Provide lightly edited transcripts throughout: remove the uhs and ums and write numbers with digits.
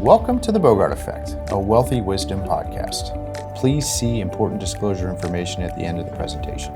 Welcome to the Bogart Effect, a wealthy wisdom podcast. Please see important disclosure information at the end of the presentation.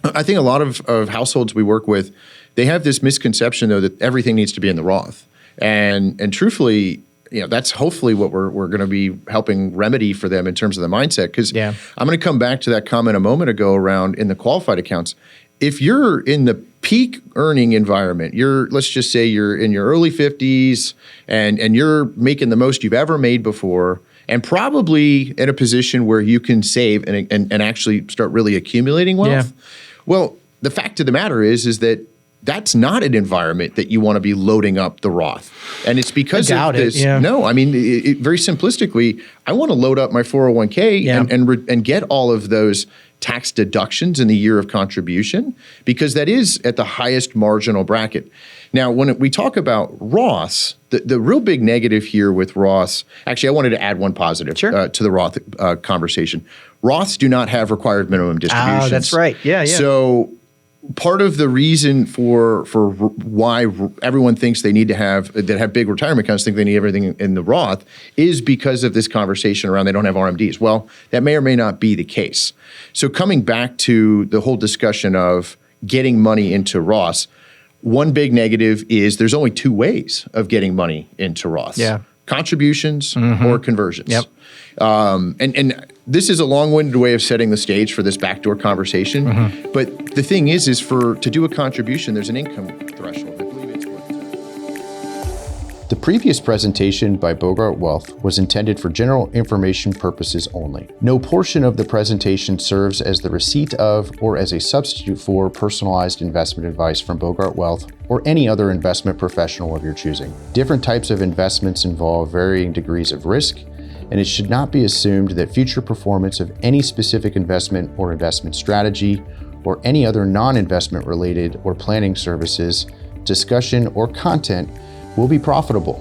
I think a lot of households we work with, they have this misconception though that everything needs to be in the Roth. And truthfully, that's hopefully what we're going to be helping remedy for them in terms of the mindset. Because I'm going to come back to that comment a moment ago around in the qualified accounts. If you're in the peak earning environment, let's just say you're in your early 50s and you're making the most you've ever made before, and probably in a position where you can save and actually start really accumulating wealth. Yeah. Well, the fact of the matter is that that's not an environment that you want to be loading up the Roth. And it's because of this. No, I mean, very simplistically, I want to load up my 401k and get all of those tax deductions in the year of contribution, because that is at the highest marginal bracket. Now, when we talk about Roths, the real big negative here with Roths, actually, I wanted to add one positive to the Roth conversation. Roths do not have required minimum distributions. That's right. Yeah. So part of the reason for why everyone thinks they need to have big retirement accounts, think they need everything in the Roth, is because of this conversation around they don't have RMDs. Well, that may or may not be the case. So coming back to the whole discussion of getting money into Roths, one big negative is there's only two ways of getting money into Roths. Yeah. Contributions or conversions. Yep. And this is a long-winded way of setting the stage for this backdoor conversation. But the thing is to do a contribution, there's an income threshold. I believe it's The previous presentation by Bogart Wealth was intended for general information purposes only. No portion of the presentation serves as the receipt of or as a substitute for personalized investment advice from Bogart Wealth or any other investment professional of your choosing. Different types of investments involve varying degrees of risk, and it should not be assumed that future performance of any specific investment or investment strategy or any other non-investment related or planning services, discussion, or content will be profitable,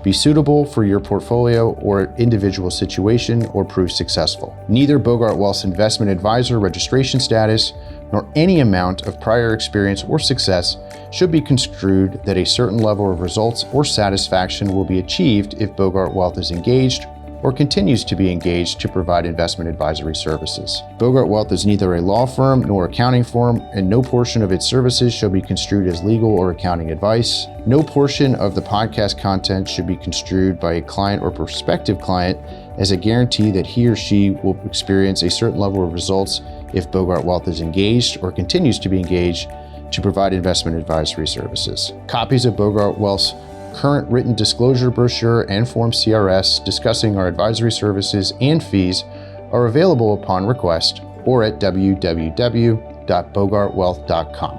be suitable for your portfolio or individual situation, or prove successful. Neither Bogart Wealth's investment advisor registration status nor any amount of prior experience or success should be construed that a certain level of results or satisfaction will be achieved if Bogart Wealth is engaged or continues to be engaged to provide investment advisory services. Bogart Wealth is neither a law firm nor accounting firm, and no portion of its services shall be construed as legal or accounting advice. No portion of the podcast content should be construed by a client or prospective client as a guarantee that he or she will experience a certain level of results if Bogart Wealth is engaged or continues to be engaged to provide investment advisory services. Copies of Bogart Wealth's current written disclosure brochure and Form CRS discussing our advisory services and fees are available upon request or at www.bogartwealth.com.